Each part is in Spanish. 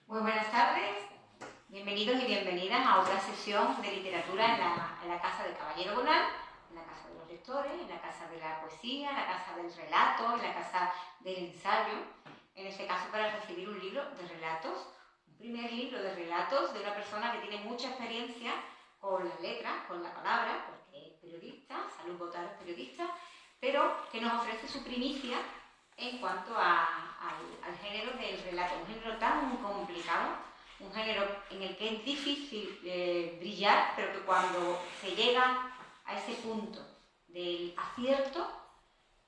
Muy buenas tardes, bienvenidos y bienvenidas a otra sesión de literatura en la Casa de Caballero Bonal, en la Casa de los Lectores, en la Casa de la Poesía, en la Casa del Relato, en la Casa del Ensayo, en este caso para recibir un libro de relatos, un primer libro de relatos de una persona que tiene mucha experiencia con las letras, con la palabra, porque es periodista, Salud Botal es periodista, pero que nos ofrece su primicia en cuanto al género del relato, un género tan complicado, un género en el que es difícil brillar, pero que cuando se llega a ese punto del acierto,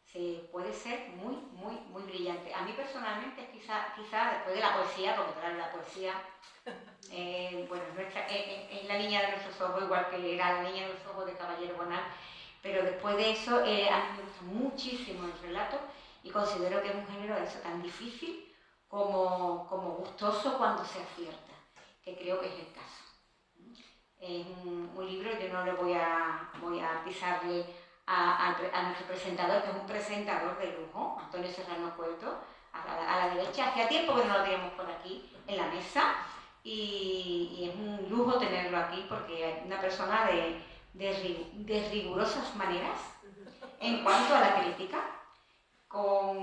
se puede ser muy brillante. A mí personalmente, quizá después de la poesía, porque claro, la poesía bueno, es la niña de nuestros ojos, igual que era la niña de los ojos de Caballero Bonal, pero después de eso a mí me gusta muchísimo el relato y considero que es un género de eso tan difícil como gustoso cuando se acierta, que creo que es el caso. Es un libro, yo no le voy a pisarle a nuestro presentador, que es un presentador de lujo, Antonio Serrano Cueto, a la derecha. Hacía tiempo que no lo teníamos por aquí en la mesa y es un lujo tenerlo aquí porque es una persona de rigurosas maneras en cuanto a la crítica, con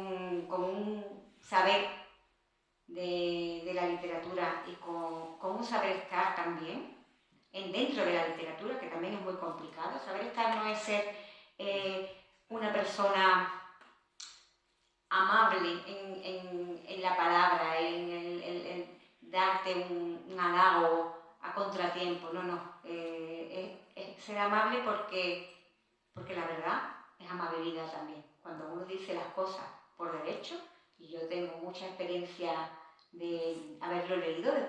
un saber de la literatura y con un saber estar también dentro de la literatura, que también es muy complicado. Saber estar no es ser una persona amable en la palabra, en el darte un halago a contratiempo, no. Es ser amable porque la verdad es amabilidad también. Cuando uno dice las cosas por derecho, y yo tengo mucha experiencia de haberlo leído, de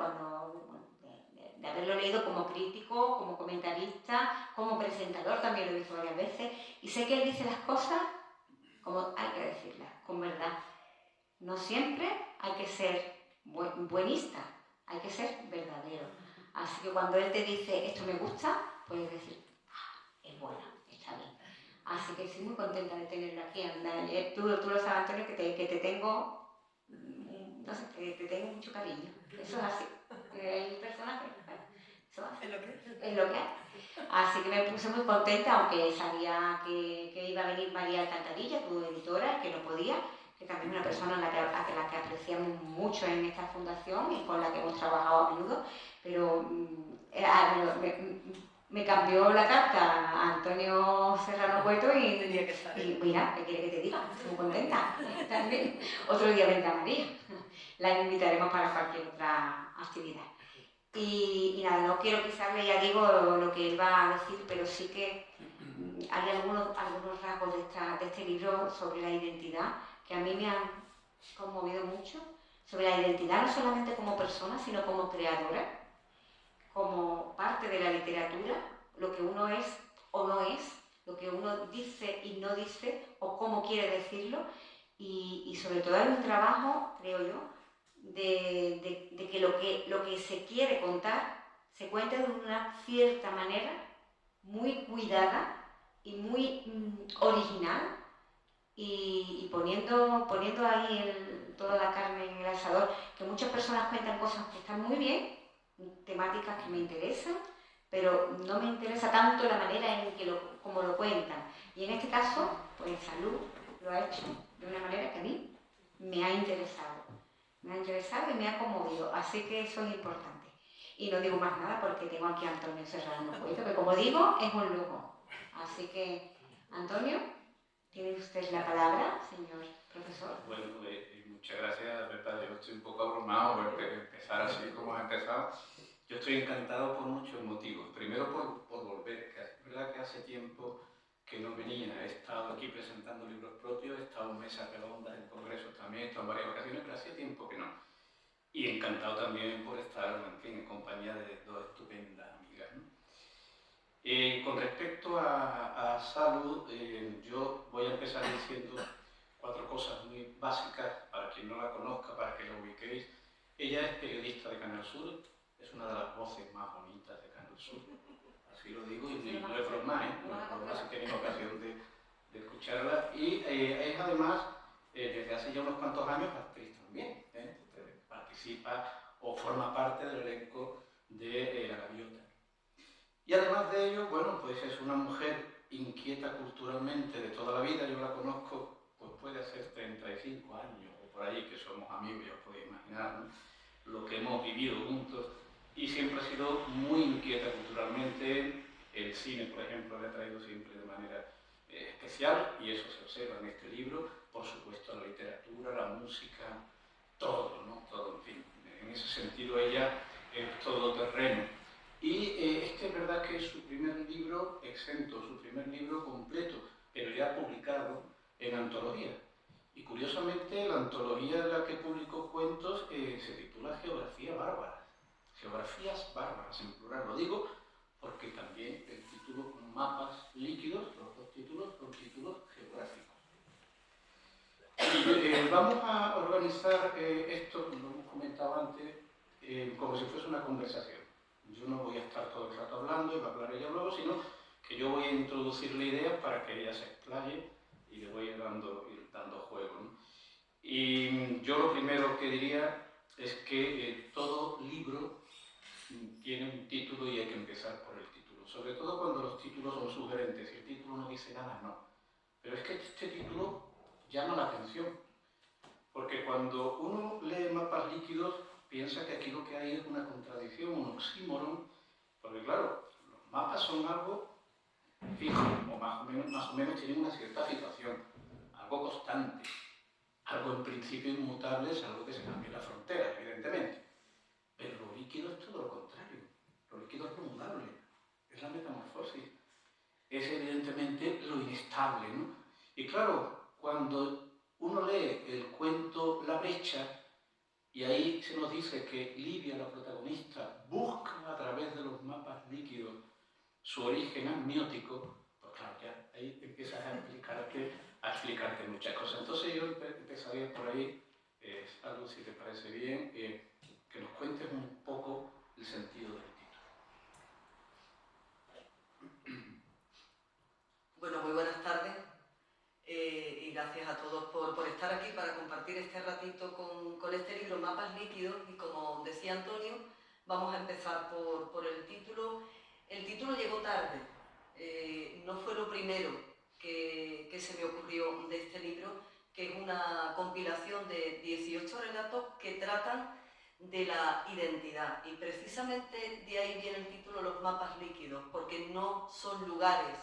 haberlo leído como crítico, como comentarista, como presentador, también lo he visto varias veces, y sé que él dice las cosas como hay que decirlas, con verdad. No siempre hay que ser buenista, hay que ser verdadero. Así que cuando él te dice esto me gusta, puedes decir, es bueno, está bien. Así que estoy muy contenta de tenerlo aquí. Tú lo sabes, Antonio, que te tengo, no sé, que te tengo mucho cariño. Eso es así. El personaje, eso es lo que es. Lo que es. Así que me puse muy contenta, aunque sabía que iba a venir María Alcantarilla, tu editora, que no podía, que también es una persona a la que apreciamos mucho en esta fundación y con la que hemos trabajado a menudo, pero me cambió la carta a Antonio Serrano Cueto y mira, ¿qué quiere que te diga? Estoy muy contenta. También. Otro día vendrá María. La invitaremos para cualquier otra actividad. Y nada, no quiero pisarle, ya digo, lo que él va a decir, pero sí que hay algunos rasgos de este libro sobre la identidad que a mí me han conmovido mucho, sobre la identidad no solamente como persona, sino como creadora, como parte de la literatura, lo que uno es o no es, lo que uno dice y no dice, o cómo quiere decirlo, y sobre todo hay un trabajo, creo yo, de que lo que se quiere contar se cuente de una cierta manera, muy cuidada y muy original, y poniendo ahí toda la carne en el asador, que muchas personas cuentan cosas que están muy bien, temáticas que me interesan, pero no me interesa tanto la manera en que como lo cuentan. Y en este caso, pues Salud lo ha hecho de una manera que a mí me ha interesado. Me ha interesado y me ha conmovido, así que eso es importante. Y no digo más nada porque tengo aquí a Antonio Serrano Cueto, que como digo, es un lujo. Así que, Antonio, tiene usted la palabra, señor profesor. Bueno, muchas gracias, Berta. Yo estoy un poco abrumado por empezar así como ha empezado. Yo estoy encantado por muchos motivos. Primero por volver, que es verdad que hace tiempo que no venía. He estado aquí presentando libros propios, he estado en mesas redondas, en congresos también, he estado en varias ocasiones, pero hacía tiempo que no. Y encantado también por estar, en fin, en compañía de dos estupendas amigas, ¿no? Con respecto a Salud, yo voy a empezar diciendo cuatro cosas muy básicas para quien no la conozca, para que la ubiquéis. Ella es periodista de Canal Sur, es una de las voces más bonitas de Canal Sur, así lo digo, y no es broma, no es broma, si tenéis ocasión de escucharla. Y es además, desde hace ya unos cuantos años, actriz también, participa o forma parte del elenco de La Gaviota. Y además de ello, bueno, pues es una mujer inquieta culturalmente de toda la vida. Yo la conozco, pues puede hacer 35 años o por ahí, que somos amigos, ya os podéis imaginar, ¿no?, lo que hemos vivido juntos, y siempre ha sido muy inquieta culturalmente. El cine, por ejemplo, le ha traído siempre de manera especial, y eso se observa en este libro. Por supuesto, la literatura, la música, todo, ¿no? Todo, en fin. En ese sentido, ella es todoterreno. Y este es verdad que es su primer libro exento, su primer libro completo, pero ya publicado en antología. Y curiosamente, la antología de la que publicó cuentos se titula Geografía Bárbara. Geografías bárbaras, en plural. Lo digo porque también el título Mapas líquidos, los dos títulos son títulos geográficos. Y vamos a organizar esto, lo hemos comentado antes, como si fuese una conversación. Yo no voy a estar todo el rato hablando y va a hablar ella luego, sino que yo voy a introducirle ideas para que ella se explaye y le voy a ir dando juego, ¿no? Y yo lo primero que diría es que todo libro tiene un título y hay que empezar por el título, sobre todo cuando los títulos son sugerentes. Si el título no dice nada, no. Pero es que este título llama la atención, porque cuando uno lee Mapas líquidos piensa que aquí lo que hay es una contradicción, un oxímoron, porque claro, los mapas son algo fijo, o más o menos tienen una cierta situación, algo constante, algo en principio inmutable, es algo que se cambia en la frontera, evidentemente. Pero lo líquido es todo lo contrario, lo líquido es lo mudable, es la metamorfosis, es evidentemente lo inestable, ¿no? Y claro, cuando uno lee el cuento La brecha, y ahí se nos dice que Livia, la protagonista, busca a través de los mapas líquidos su origen amniótico, pues claro, ya ahí empiezas a explicarte muchas cosas. Entonces yo empezaría por ahí, algo si te parece bien, que nos cuentes un poco el sentido del título. Bueno, muy buenas tardes y gracias a todos por estar aquí para compartir este ratito con este libro Mapas líquidos. Y como decía Antonio, vamos a empezar por el título. El título llegó tarde, no fue lo primero que se me ocurrió de este libro, que es una compilación de 18 relatos que tratan de la identidad, y precisamente de ahí viene el título Los mapas líquidos, porque no son lugares.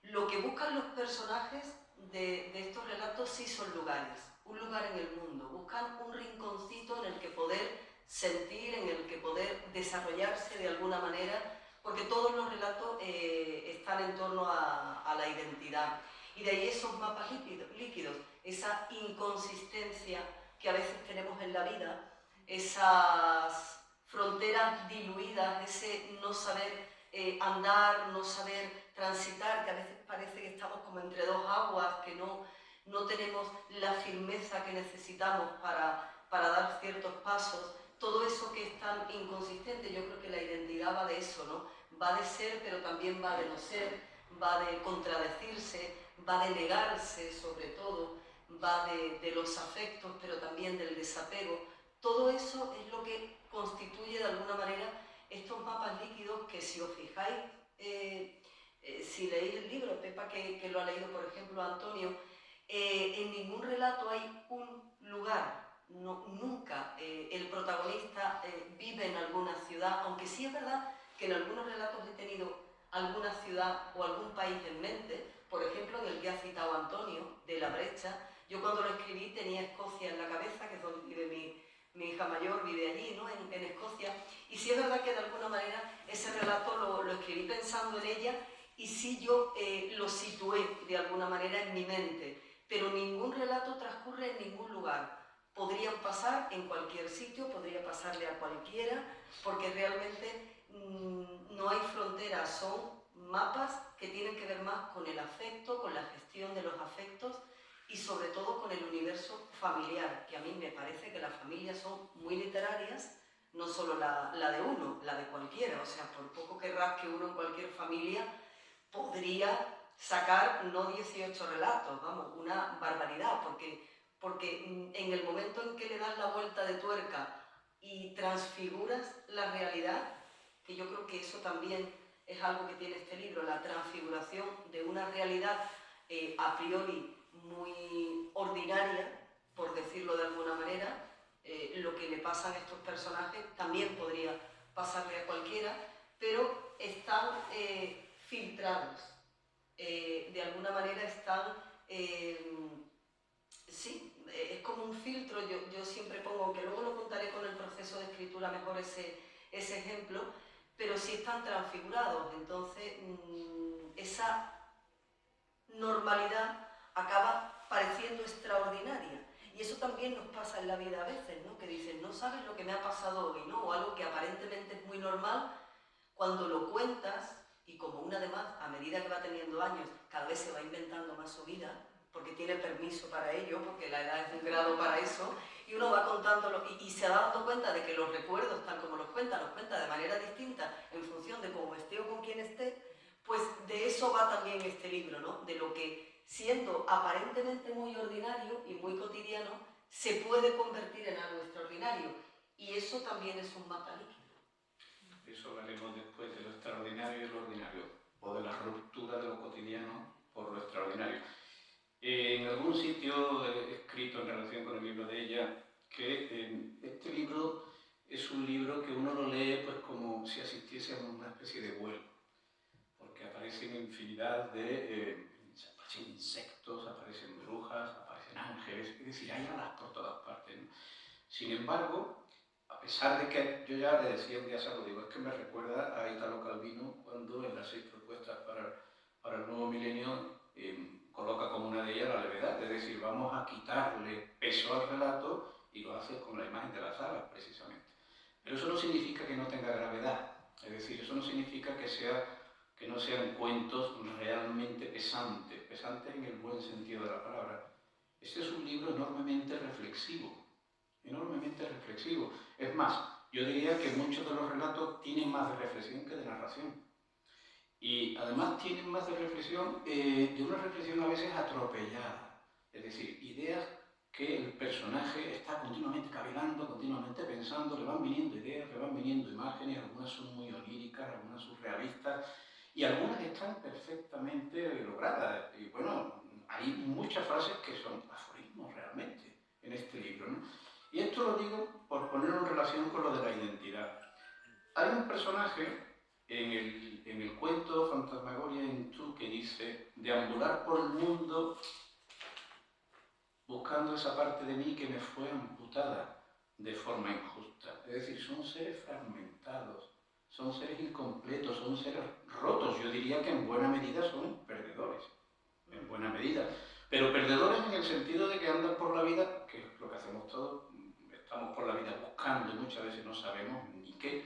Lo que buscan los personajes de estos relatos sí son lugares, un lugar en el mundo. Buscan un rinconcito en el que poder sentir, en el que poder desarrollarse de alguna manera, porque todos los relatos están en torno a la identidad. Y de ahí esos mapas líquidos, esa inconsistencia que a veces tenemos en la vida, esas fronteras diluidas, ese no saber andar, no saber transitar, que a veces parece que estamos como entre dos aguas, que no tenemos la firmeza que necesitamos para dar ciertos pasos. Todo eso que es tan inconsistente, yo creo que la identidad va de eso, ¿no? Va de ser, pero también va de no ser, va de contradecirse, va de negarse sobre todo, va de los afectos, pero también del desapego. Todo eso es lo que constituye de alguna manera estos mapas líquidos que, si os fijáis, si leéis el libro, Pepa que lo ha leído, por ejemplo, Antonio, en ningún relato hay un lugar, nunca el protagonista vive en alguna ciudad, aunque sí es verdad que en algunos relatos he tenido alguna ciudad o algún país en mente. Por ejemplo, en el que ha citado Antonio, de La brecha, yo cuando lo escribí tenía Escocia en la cabeza, que es donde vive mi hija mayor, vive allí, ¿no? en Escocia, y sí es verdad que de alguna manera ese relato lo escribí pensando en ella, y sí yo lo situé de alguna manera en mi mente, pero ningún relato transcurre en ningún lugar. Podrían pasar en cualquier sitio, podría pasarle a cualquiera, porque realmente no hay fronteras, son mapas que tienen que ver más con el afecto, con la gestión de los afectos, y sobre todo con el universo familiar, que a mí me parece que las familias son muy literarias, no solo la de uno, la de cualquiera. O sea, por poco que rasque uno en cualquier familia, podría sacar no 18 relatos, vamos, una barbaridad, porque en el momento en que le das la vuelta de tuerca y transfiguras la realidad, que yo creo que eso también es algo que tiene este libro, la transfiguración de una realidad a priori muy ordinaria, por decirlo de alguna manera. Lo que le pasan a estos personajes también podría pasarle a cualquiera, pero están filtrados. De alguna manera están... sí, es como un filtro. Yo siempre pongo, aunque luego lo contaré con el proceso de escritura mejor ese ejemplo, pero sí están transfigurados. Entonces, esa normalidad acaba pareciendo extraordinaria. Y eso también nos pasa en la vida a veces, ¿no? Que dicen, no sabes lo que me ha pasado hoy, ¿no? O algo que aparentemente es muy normal, cuando lo cuentas, y como una de más, a medida que va teniendo años, cada vez se va inventando más su vida, porque tiene permiso para ello, porque la edad es un grado para eso, y uno va contándolo y se va dando cuenta de que los recuerdos, tal como los cuenta de manera distinta en función de cómo esté o con quién esté, pues de eso va también este libro, ¿no? De lo que, siendo aparentemente muy ordinario y muy cotidiano, se puede convertir en algo extraordinario. Y eso también es un mapa líquido. Eso hablaremos después de lo extraordinario y lo ordinario, o de la ruptura de lo cotidiano por lo extraordinario. En algún sitio he escrito en relación con el libro de ella que este libro es un libro que uno lo lee pues como si asistiese a una especie de vuelo, porque aparecen infinidad de aparecen insectos, aparecen brujas, aparecen ángeles, es decir, hay alas por todas partes, ¿no? Sin embargo, a pesar de que yo ya le decía un día, se lo digo, es que me recuerda a Italo Calvino cuando en las 6 propuestas para el nuevo milenio coloca como una de ellas la levedad, es decir, vamos a quitarle peso al relato y lo hace con la imagen de las alas, precisamente. Pero eso no significa que no tenga gravedad, es decir, eso no significa que no sean cuentos realmente pesantes, pesantes en el buen sentido de la palabra. Este es un libro enormemente reflexivo. Enormemente reflexivo. Es más, yo diría que muchos de los relatos tienen más de reflexión que de narración. Y además tienen más de reflexión, de una reflexión a veces atropellada. Es decir, ideas que el personaje está continuamente cavilando, continuamente pensando, le van viniendo ideas, le van viniendo imágenes, algunas son muy oníricas, algunas surrealistas, y algunas están perfectamente logradas. Y bueno, hay muchas frases que son aforismos realmente en este libro, ¿no? Y esto lo digo por ponerlo en relación con lo de la identidad. Hay un personaje en el cuento Fantasmagoria in Tu que dice: deambular por el mundo buscando esa parte de mí que me fue amputada de forma injusta. Es decir, son seres fragmentados, son seres incompletos, son seres rotos. Yo diría que en buena medida son perdedores, en buena medida. Pero perdedores en el sentido de que andan por la vida, que es lo que hacemos todos, estamos por la vida buscando y muchas veces no sabemos ni qué.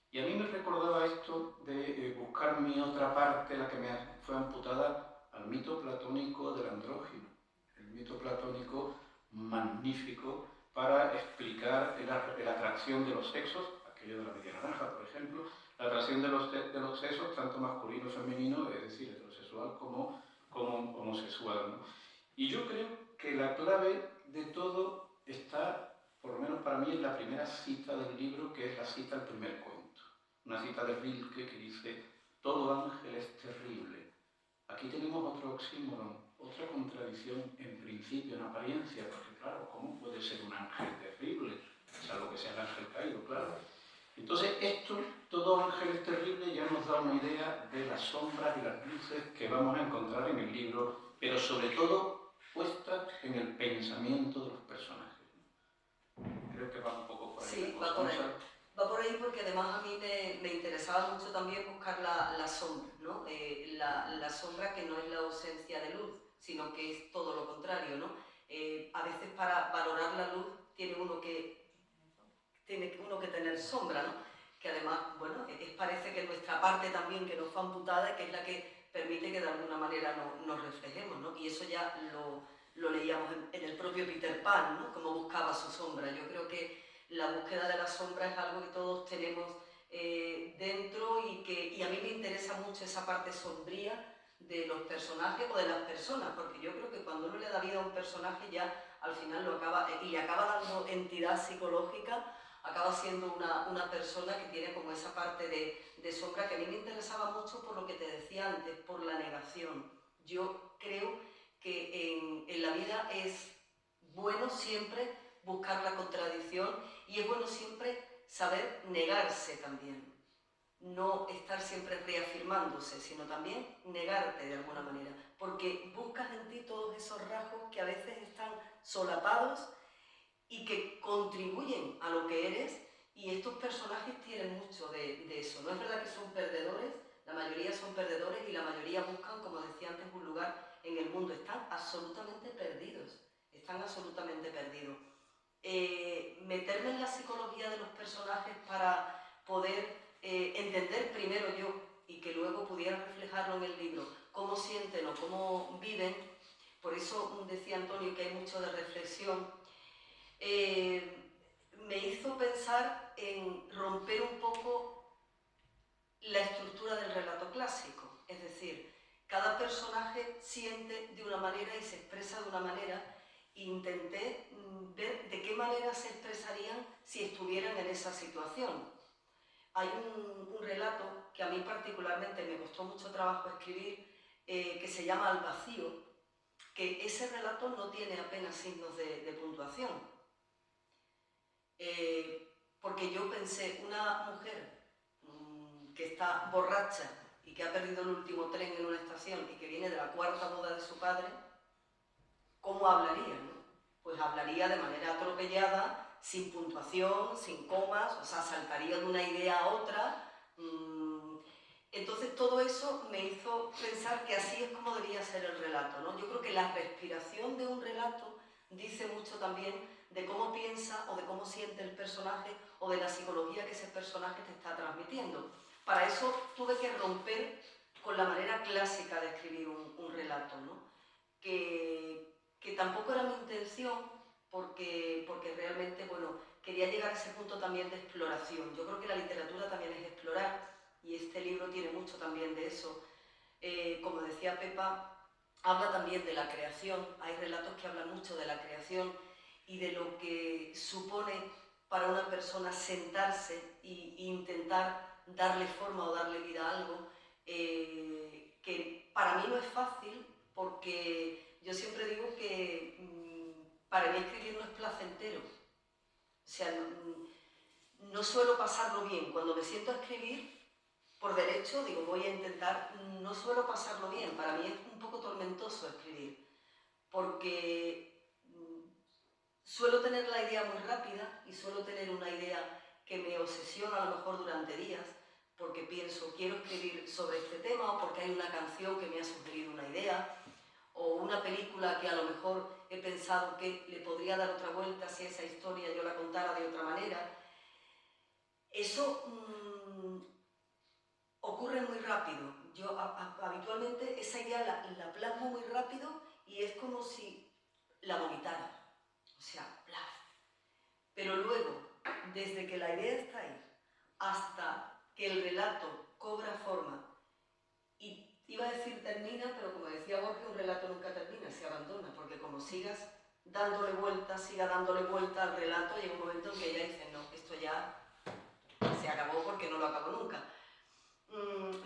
Y a mí me recordaba esto de buscar mi otra parte, la que me fue amputada, al mito platónico del andrógino. El mito platónico magnífico para explicar la atracción de los sexos, aquello de la media naranja, por ejemplo, la atracción de los sexos, tanto masculino y femenino, es decir, heterosexual como homosexual, ¿no? Y yo creo que la clave de todo está, por lo menos para mí, en la primera cita del libro, que es la cita al primer cuento. Una cita de Rilke que dice: todo ángel es terrible. Aquí tenemos otro oxímoron, otra contradicción en principio, en apariencia, porque claro, ¿cómo puede ser un ángel terrible? Salvo que sea el ángel caído, claro. Entonces esto, todo ángel es terrible, ya nos da una idea de las sombras y las luces que vamos a encontrar en el libro, pero sobre todo puestas en el pensamiento de los personajes. Creo que va un poco por ahí. Sí, va por ahí. Va por ahí porque además a mí me interesaba mucho también buscar la sombra, ¿no? La sombra que no es la ausencia de luz, sino que es todo lo contrario, ¿no? A veces para valorar la luz tiene uno que tener sombra, ¿no? Que además, bueno, parece que nuestra parte también que nos fue amputada, que es la que permite que de alguna manera nos reflejemos, ¿no? Y eso ya lo leíamos en el propio Peter Pan, ¿no? Cómo buscaba su sombra. Yo creo que la búsqueda de la sombra es algo que todos tenemos dentro y a mí me interesa mucho esa parte sombría de los personajes o de las personas, porque yo creo que cuando uno le da vida a un personaje ya al final lo acaba, y le acaba dando entidad psicológica acaba siendo una persona que tiene como esa parte de sombra que a mí me interesaba mucho por lo que te decía antes, por la negación. Yo creo que en la vida es bueno siempre buscar la contradicción y es bueno siempre saber negarse también. No estar siempre reafirmándose, sino también negarte de alguna manera, porque buscas en ti todos esos rasgos que a veces están solapados y que contribuyen a lo que eres, y estos personajes tienen mucho de eso. No es verdad que son perdedores, la mayoría son perdedores y la mayoría buscan, como decía antes, un lugar en el mundo. Están absolutamente perdidos, están absolutamente perdidos. Meterme en la psicología de los personajes para poder entender primero yo y que luego pudiera reflejarlo en el libro, cómo sienten o cómo viven. Por eso decía Antonio que hay mucho de reflexión. Me hizo pensar en romper un poco la estructura del relato clásico, es decir, cada personaje siente de una manera y se expresa de una manera. Intenté ver de qué manera se expresarían si estuvieran en esa situación. Hay un relato que a mí particularmente me costó mucho trabajo escribir, que se llama Al vacío, que ese relato no tiene apenas signos de puntuación. Porque yo pensé, una mujer que está borracha y que ha perdido el último tren en una estación y que viene de la cuarta boda de su padre, ¿cómo hablaría, no? Pues hablaría de manera atropellada, sin puntuación, sin comas, o sea, saltaría de una idea a otra. Entonces todo eso me hizo pensar que así es como debía ser el relato, ¿no? Yo creo que la respiración de un relato dice mucho también de cómo piensa o de cómo siente el personaje o de la psicología que ese personaje te está transmitiendo. Para eso tuve que romper con la manera clásica de escribir un relato, ¿no? Que tampoco era mi intención, porque realmente, bueno, quería llegar a ese punto también de exploración. Yo creo que la literatura también es explorar, y este libro tiene mucho también de eso. Como decía Pepa, habla también de la creación. Hay relatos que hablan mucho de la creación y de lo que supone para una persona sentarse e intentar darle forma o darle vida a algo, que para mí no es fácil, porque yo siempre digo que para mí escribir no es placentero. O sea, no suelo pasarlo bien. Cuando me siento a escribir, por derecho, digo, voy a intentar, no suelo pasarlo bien. Para mí es un poco tormentoso escribir, porque suelo tener la idea muy rápida y suelo tener una idea que me obsesiona a lo mejor durante días, porque pienso, quiero escribir sobre este tema, o porque hay una canción que me ha sugerido una idea, o una película que a lo mejor he pensado que le podría dar otra vuelta si esa historia yo la contara de otra manera. Eso ocurre muy rápido. Yo habitualmente esa idea la plasmo muy rápido y es como si la vomitara. O sea, ¡plaf! Pero luego, desde que la idea está ahí hasta que el relato cobra forma, y iba a decir termina, pero como decía Borges, un relato nunca termina, se abandona, porque como sigas dándole vuelta, siga dándole vuelta al relato, llega un momento en que ya dices, no, esto ya se acabó porque no lo acabó nunca.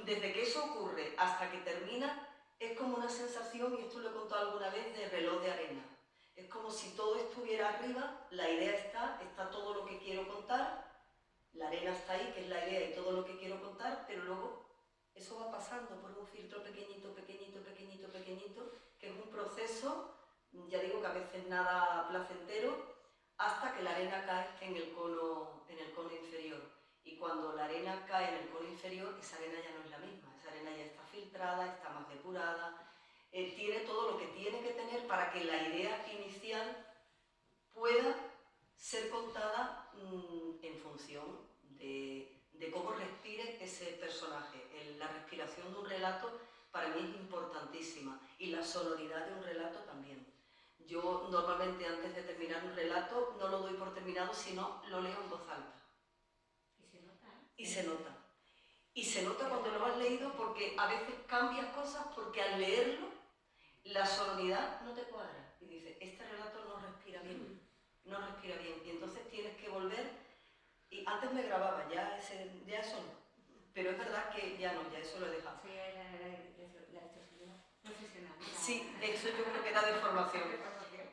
Desde que eso ocurre hasta que termina, es como una sensación, y esto lo he contado alguna vez, de reloj de arena. Es como si todo estuviera arriba, la idea está todo lo que quiero contar, la arena está ahí, que es la idea y todo lo que quiero contar, pero luego eso va pasando por un filtro pequeñito, pequeñito, pequeñito, pequeñito, que es un proceso, ya digo que a veces nada placentero, hasta que la arena cae en el cono inferior. Y cuando la arena cae en el cono inferior, esa arena ya no es la misma, esa arena ya está filtrada, está más depurada, tiene todo lo que tiene que tener para que la idea inicial pueda ser contada en función de cómo respire ese personaje. La respiración de un relato para mí es importantísima, y la sonoridad de un relato también. Yo normalmente antes de terminar un relato no lo doy por terminado, sino lo leo en voz alta. Y se nota, ¿eh? Y se nota. Y se nota cuando lo has leído, porque a veces cambias cosas porque al leerlo la sonoridad no te cuadra. Y dices, este relato no respira bien, no respira bien. Y entonces tienes que volver Y antes me grababa, ya eso no. Pero es verdad que ya no, ya eso lo he dejado. Sí, la profesional. Sí, eso yo creo que era de formación.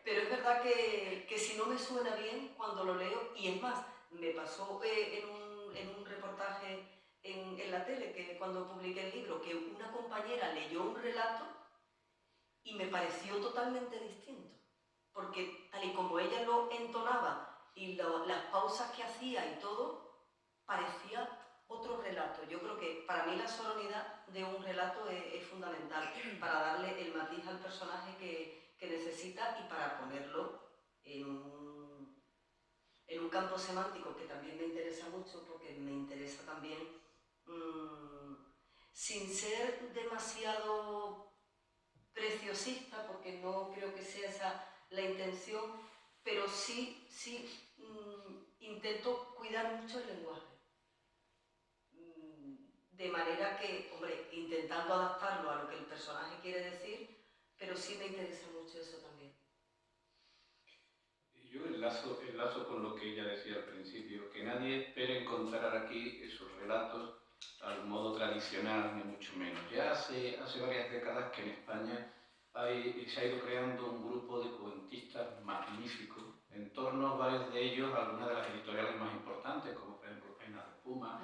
Pero es verdad que si no me suena bien cuando lo leo, y es más, me pasó en un reportaje en la tele, que cuando publiqué el libro, que una compañera leyó un relato y me pareció totalmente distinto. Porque tal y como ella lo entonaba y las pausas que hacía y todo, parecía otro relato. Yo creo que para mí la sonoridad de un relato es fundamental para darle el matiz al personaje que necesita y para ponerlo en un campo semántico que también me interesa mucho, porque me interesa también, sin ser demasiado preciosista, porque no creo que sea esa la intención, pero sí intento cuidar mucho el lenguaje. De manera que, hombre, intentando adaptarlo a lo que el personaje quiere decir, pero sí me interesa mucho eso también. Yo enlazo con lo que ella decía al principio, que nadie espere encontrar aquí esos relatos al modo tradicional, ni mucho menos. Ya hace varias décadas que en España se ha ido creando un grupo de cuentistas magníficos, en torno a varios de ellos, algunas de las editoriales más importantes, como por ejemplo Penas de Espuma,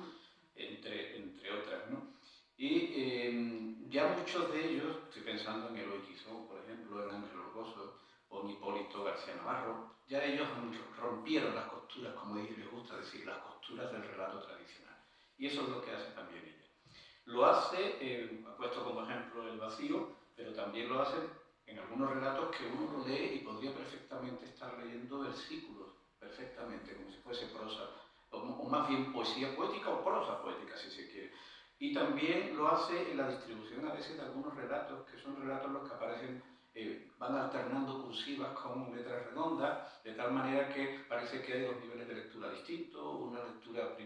entre otras, ¿no? Y ya muchos de ellos, estoy pensando en Eloy Quisón, por ejemplo, en Ángel Orgoso, o en Hipólito García Navarro, ya ellos rompieron las costuras, como les gusta decir, las costuras del relato tradicional. Y eso es lo que hace también ella. Lo hace, ha puesto como ejemplo El vacío, pero también lo hace en algunos relatos que uno lo lee y podría perfectamente estar leyendo versículos, perfectamente, como si fuese prosa, o más bien poesía poética o prosa poética, si se quiere. Y también lo hace en la distribución a veces de algunos relatos, que son relatos los que aparecen, van alternando cursivas con letras redondas, de tal manera que parece que hay dos niveles de lectura distintos, una lectura,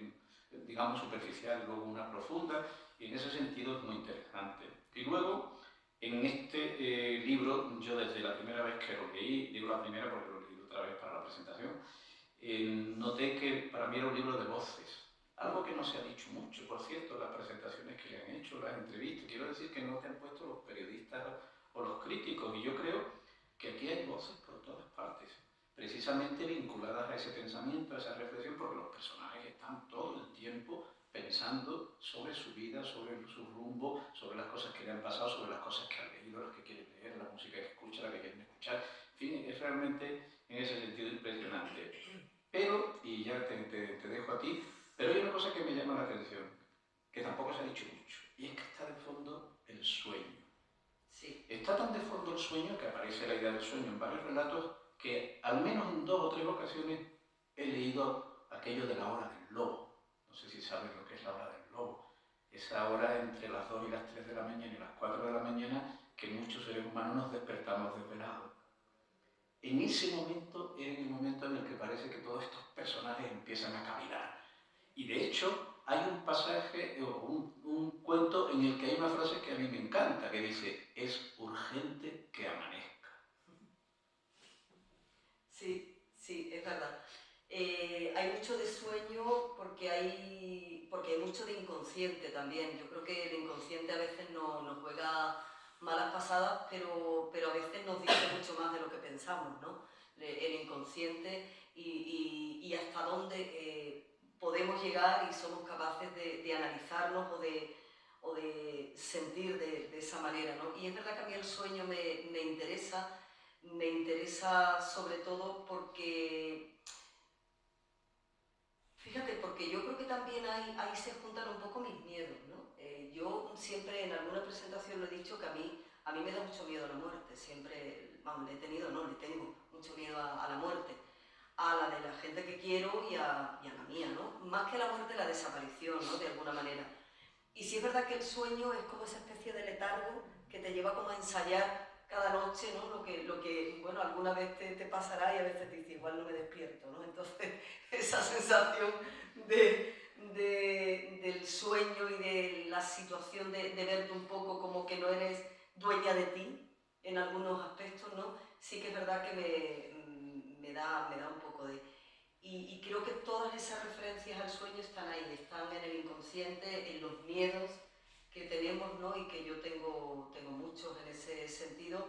digamos, superficial y luego una profunda, y en ese sentido es muy interesante. Y luego, en este libro, yo desde la primera vez que lo leí, digo la primera porque lo leí otra vez para la presentación, noté que para mí era un libro de voces. Algo que no se ha dicho mucho, por cierto, las presentaciones que le han hecho, las entrevistas. Quiero decir que no te han puesto los periodistas o los críticos, y yo creo que aquí hay voces por todas partes, precisamente vinculadas a ese pensamiento, a esa reflexión, porque los personajes están todo el tiempo pensando sobre su vida, sobre su rumbo, sobre las cosas que le han pasado, sobre las cosas que han leído, las que quieren leer, la música que escuchan, la que quieren escuchar. En fin, es realmente en ese sentido impresionante. Pero, y ya te dejo a ti, pero hay una cosa que me llama la atención, que tampoco se ha dicho mucho, y es que está de fondo el sueño. Sí. Está tan de fondo el sueño que aparece la idea del sueño en varios relatos que al menos en 2 o 3 ocasiones he leído aquello de la hora del lobo. No sé si sabes lo que es la hora del lobo. Esa hora entre las 2 y las 3 de la mañana y las 4 de la mañana que muchos seres humanos nos despertamos desvelados. En ese momento es el momento en el que parece que todos estos personajes empiezan a caminar. Y de hecho hay un pasaje o un cuento en el que hay una frase que a mí me encanta, que dice, es urgente que amanezca. Sí, sí, es verdad. Hay mucho de sueño porque hay mucho de inconsciente también. Yo creo que el inconsciente a veces nos juega malas pasadas, pero a veces nos dice mucho más de lo que pensamos, ¿no? El inconsciente y hasta dónde podemos llegar y somos capaces de analizarnos o de sentir de esa manera, ¿no? Y es verdad que a mí el sueño me interesa sobre todo porque, fíjate, porque yo creo que también ahí se juntan un poco mis miedos, ¿no? Yo siempre en alguna presentación lo he dicho que a mí me da mucho miedo la muerte, siempre, vamos, le tengo mucho miedo a la muerte, a la de la gente que quiero y a la mía, ¿no? Más que la muerte, la desaparición, ¿no? De alguna manera. Y sí es verdad que el sueño es como esa especie de letargo que te lleva como a ensayar cada noche, ¿no? Lo que bueno, alguna vez te pasará y a veces te dices, igual no me despierto, ¿no? Entonces, esa sensación del sueño y de la situación de verte un poco como que no eres dueña de ti en algunos aspectos, ¿no? Sí que es verdad que me da un poco de... Y creo que todas esas referencias al sueño están ahí, están en el inconsciente, en los miedos que tenemos, ¿no? Y que yo tengo muchos en ese sentido.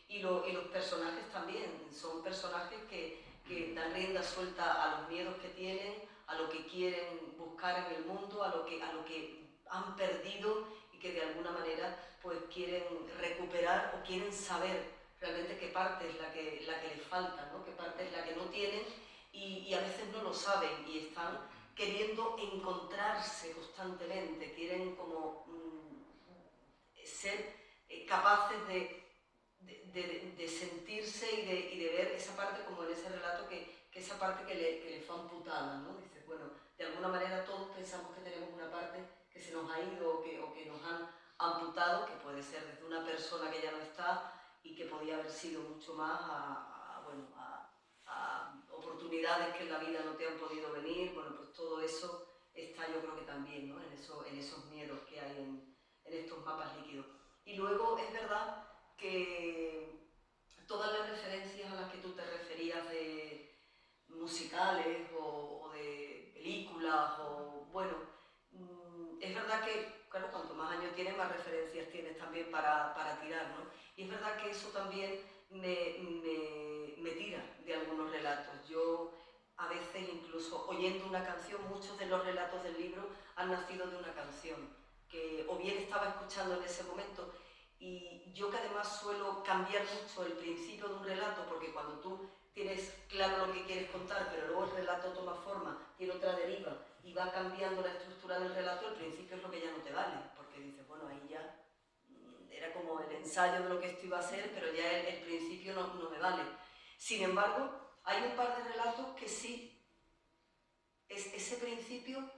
Y los personajes también, son personajes que dan rienda suelta a los miedos que tienen, a lo que quieren buscar en el mundo, a lo que han perdido y que de alguna manera pues quieren recuperar o quieren saber realmente qué parte es la que les falta, ¿no? Qué parte es la que no tienen y a veces no lo saben y están queriendo encontrarse constantemente, quieren como ser capaces de sentirse y de ver esa parte, como en ese relato, que esa parte que le fue amputada, ¿no? Dices, bueno, de alguna manera todos pensamos que tenemos una parte que se nos ha ido o que nos han amputado, que puede ser desde una persona que ya no está y que podía haber sido mucho más a oportunidades que en la vida no te han podido venir. Bueno, pues todo eso está, yo creo que también, ¿no? en esos miedos que hay en estos mapas líquidos. Y luego es verdad que todas las referencias a las que tú te referías de musicales o de películas, o bueno, es verdad que, claro, cuanto más años tienes, más referencias tienes también para tirar, ¿no? Y es verdad que eso también me tira de algunos relatos. Yo, a veces, incluso oyendo una canción, muchos de los relatos del libro han nacido de una canción que o bien estaba escuchando en ese momento, y yo que además suelo cambiar mucho el principio de un relato, porque cuando tú tienes claro lo que quieres contar, pero luego el relato toma forma, tiene otra deriva y va cambiando la estructura del relato, el principio es lo que ya no te vale, porque dices, bueno, ahí ya era como el ensayo de lo que esto iba a ser, pero ya el principio no me vale. Sin embargo, hay un par de relatos que sí, ese principio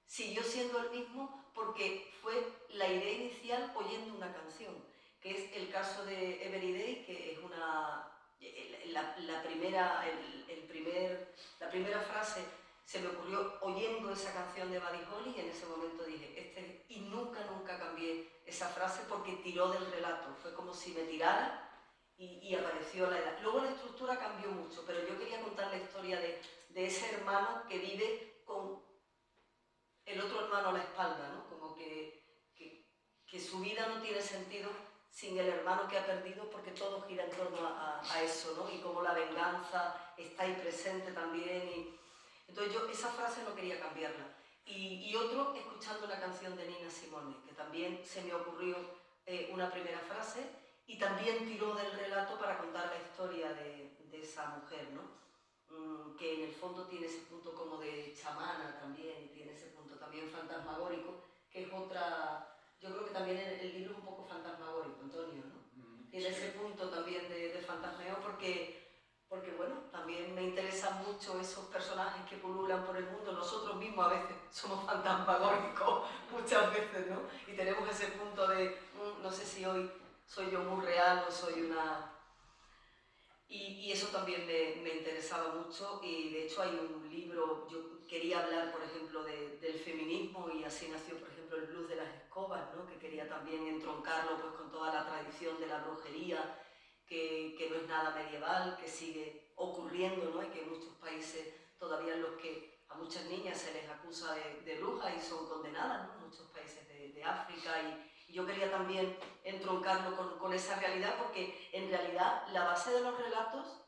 siguió siendo el mismo porque fue la idea inicial oyendo una canción, que es el caso de Every Day, que es la primera frase se me ocurrió oyendo esa canción de Buddy Holly, y en ese momento dije, y nunca cambié esa frase porque tiró del relato, fue como si me tirara y apareció la edad. Luego la estructura cambió mucho, pero yo quería contar la historia de ese hermano que vive con el otro hermano a la espalda, ¿no? Como que su vida no tiene sentido sin el hermano que ha perdido, porque todo gira en torno a eso, ¿no? Y como la venganza está ahí presente también. Entonces yo esa frase no quería cambiarla. Y otro, escuchando una canción de Nina Simone, que también se me ocurrió una primera frase y también tiró del relato para contar la historia de esa mujer, ¿no? Que en el fondo tiene ese punto como de chamana también, y tiene ese punto también fantasmagórico, que es otra... Yo creo que también el libro es un poco fantasmagórico, Antonio, ¿no? Tiene ese punto también de fantasmeo porque, bueno, también me interesan mucho esos personajes que pululan por el mundo. Nosotros mismos a veces somos fantasmagóricos, muchas veces, ¿no? Y tenemos ese punto de, no sé si hoy soy yo muy real o soy una... Y eso también me interesaba mucho, y de hecho hay un libro, yo quería hablar, por ejemplo, del feminismo, y así nació, por ejemplo, el blues de las escobas, ¿no? Que quería también entroncarlo pues, con toda la tradición de la brujería, que no es nada medieval, que sigue ocurriendo, ¿no? Y que en muchos países todavía en los que a muchas niñas se les acusa de brujas y son condenadas, ¿no? Muchos países de África, y yo quería también entroncarlo con esa realidad, porque en realidad la base de los relatos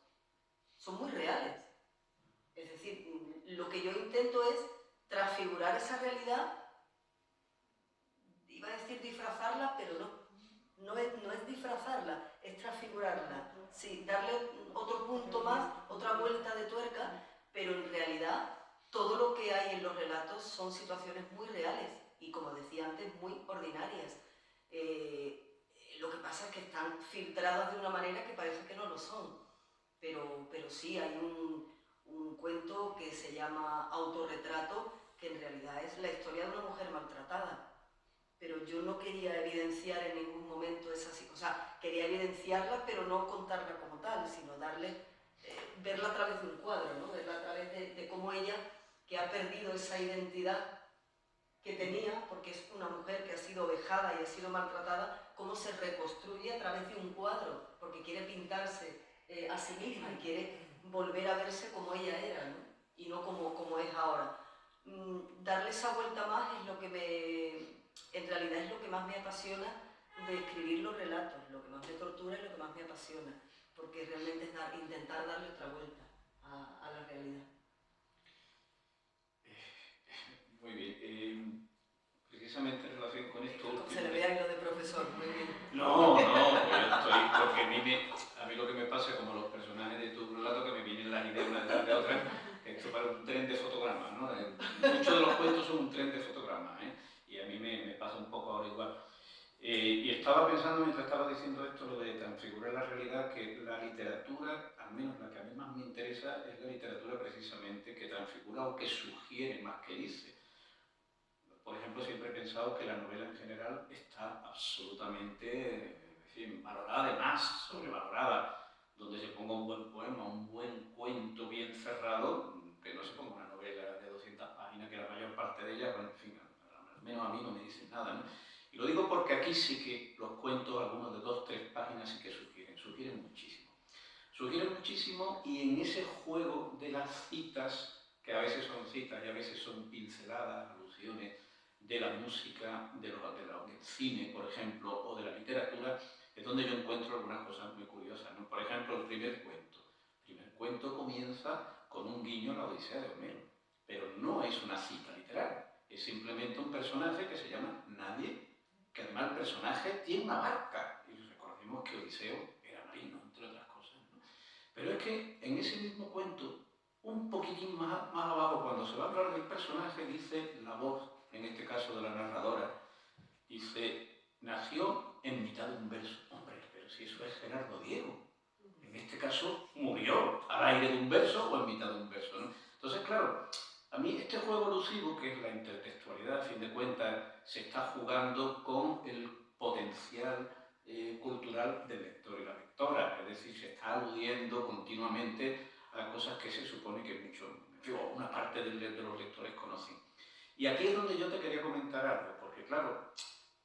son muy reales. Es decir, lo que yo intento es transfigurar esa realidad, iba a decir disfrazarla, pero no es disfrazarla, es transfigurarla. Sí, darle otro punto más, otra vuelta de tuerca, pero en realidad todo lo que hay en los relatos son situaciones muy reales y, como decía antes, muy ordinarias. Lo que pasa es que están filtradas de una manera que parece que no lo son, pero sí hay un cuento que se llama Autorretrato, que en realidad es la historia de una mujer maltratada. Pero yo no quería evidenciar en ningún momento esa situación, o sea, quería evidenciarla, pero no contarla como tal, sino verla a través de un cuadro, ¿no? Verla a través de cómo ella, que ha perdido esa identidad que tenía, porque es una mujer que ha sido vejada y ha sido maltratada, cómo se reconstruye a través de un cuadro, porque quiere pintarse a sí misma y quiere volver a verse como ella era, ¿no? y no como es ahora. Darle esa vuelta más es lo que en realidad es lo que más me apasiona de escribir los relatos, lo que más me tortura y lo que más me apasiona, porque realmente es intentar darle otra vuelta a la realidad. Muy bien. Precisamente en relación con esto Como último... se le vea hilo de profesor, muy bien. No, pues yo estoy, porque a mí lo que me pasa, como los personajes de tu relato, que me vienen las ideas una detrás de otra, esto para un tren de fotogramas, ¿no? Muchos de los cuentos son un tren de fotogramas, ¿eh? Y a mí me pasa un poco ahora igual. Y estaba pensando, mientras estaba diciendo esto, lo de transfigurar la realidad, que la literatura, al menos la que a mí más me interesa, es la literatura precisamente que transfigura o que sugiere más que dice. Por ejemplo, siempre he pensado que la novela en general está absolutamente, en fin, valorada de más, sobrevalorada. Donde se ponga un buen poema, un buen cuento bien cerrado, que no se ponga una novela de 200 páginas, que la mayor parte de ellas, bueno, en fin, al menos a mí no me dicen nada, ¿no? Y lo digo porque aquí sí que los cuentos, algunos de 2 o 3 páginas, sí que sugieren muchísimo. Sugieren muchísimo, y en ese juego de las citas, que a veces son citas y a veces son pinceladas, alusiones, de la música, del cine, por ejemplo, o de la literatura, es donde yo encuentro algunas cosas muy curiosas, ¿no? Por ejemplo, el primer cuento. El primer cuento comienza con un guiño a la Odisea de Homero, pero no es una cita literal, es simplemente un personaje que se llama Nadie, que además el personaje tiene una barca, y recordemos que Odiseo era marino, entre otras cosas, ¿no? Pero es que en ese mismo cuento, un poquitín más abajo, cuando se va a hablar del personaje, dice la voz, en este caso de la narradora, dice, nació en mitad de un verso. Hombre, pero si eso es Gerardo Diego. En este caso, murió al aire de un verso o en mitad de un verso, ¿no? Entonces, claro, a mí este juego elusivo, que es la intertextualidad, a fin de cuentas, se está jugando con el potencial cultural del lector y la lectora. Es decir, se está aludiendo continuamente a cosas que se supone que una parte de los lectores conocen. Y aquí es donde yo te quería comentar algo, porque claro,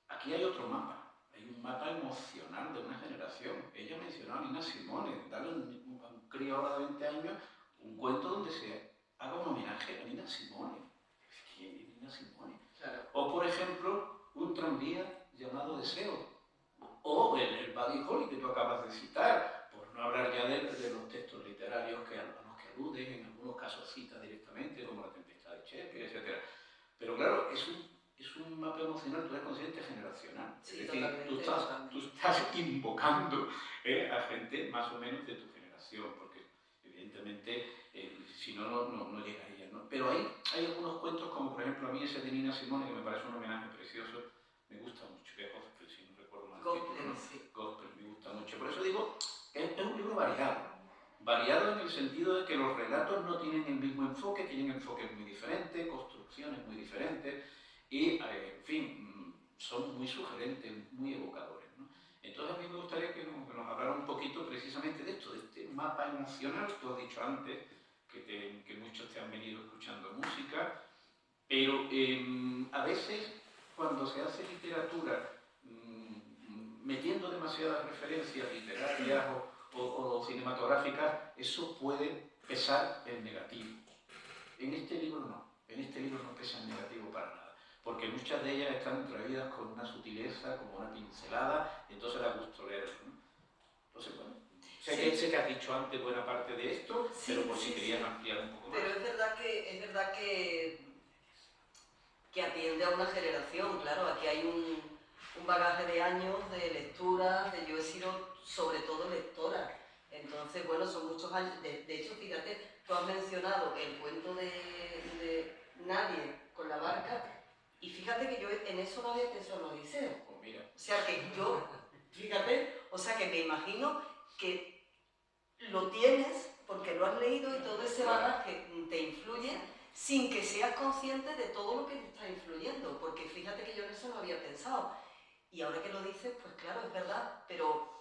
aquí hay otro mapa, hay un mapa emocional de una generación. Ella mencionó a Nina Simone, darle a un crío ahora de 20 años un cuento donde se haga un homenaje a Nina Simone. ¿Quién es Nina Simone? Claro. O por ejemplo, un tranvía llamado Deseo, o el Buddy Holly que tú acabas de citar, por no hablar ya de los textos literarios a los que aluden, en algunos casos cita directamente, como La tempestad de Shakespeare, etc. Pero claro, es un mapa emocional, tú eres consciente, generacional. Sí, es decir, tú estás invocando a gente más o menos de tu generación, porque evidentemente si no, no llegaría, ¿no? Pero hay algunos cuentos, como por ejemplo a mí ese de Nina Simone, que me parece un homenaje precioso, me gusta mucho, que es Gospel, si no recuerdo mal. Gospel, ¿no? Sí. Gospel, me gusta mucho. Por eso digo, es un libro variado. Variado en el sentido de que los relatos no tienen el mismo enfoque, tienen enfoques muy diferentes, construcciones muy diferentes y, en fin, son muy sugerentes, muy evocadores, ¿no? Entonces a mí me gustaría que nos hablara un poquito precisamente de esto, de este mapa emocional. Tú has dicho antes que muchos te han venido escuchando música, pero a veces cuando se hace literatura metiendo demasiadas referencias literarias o cinematográficas, eso puede pesar en negativo. En este libro no pesa en negativo para nada, porque muchas de ellas están traídas con una sutileza, como una pincelada, y entonces da gusto leerlo, ¿no? Entonces, bueno, sé que has dicho antes buena parte de esto, sí, pero por si querías ampliar un poco más. Pero es verdad que atiende a una generación, claro, aquí hay un bagaje de años de lectura, yo he sido sobre todo lectora, entonces bueno, son muchos años, de hecho fíjate, tú has mencionado el cuento de Nadie con la barca, y fíjate que yo en eso no había pensado en Odiseo, Oh, mira. O sea que yo, fíjate, o sea que me imagino que lo tienes porque lo has leído y todo ese bagaje te influye sin que seas consciente de todo lo que te está influyendo, porque fíjate que yo en eso no había pensado. Y ahora que lo dices, pues claro, es verdad, pero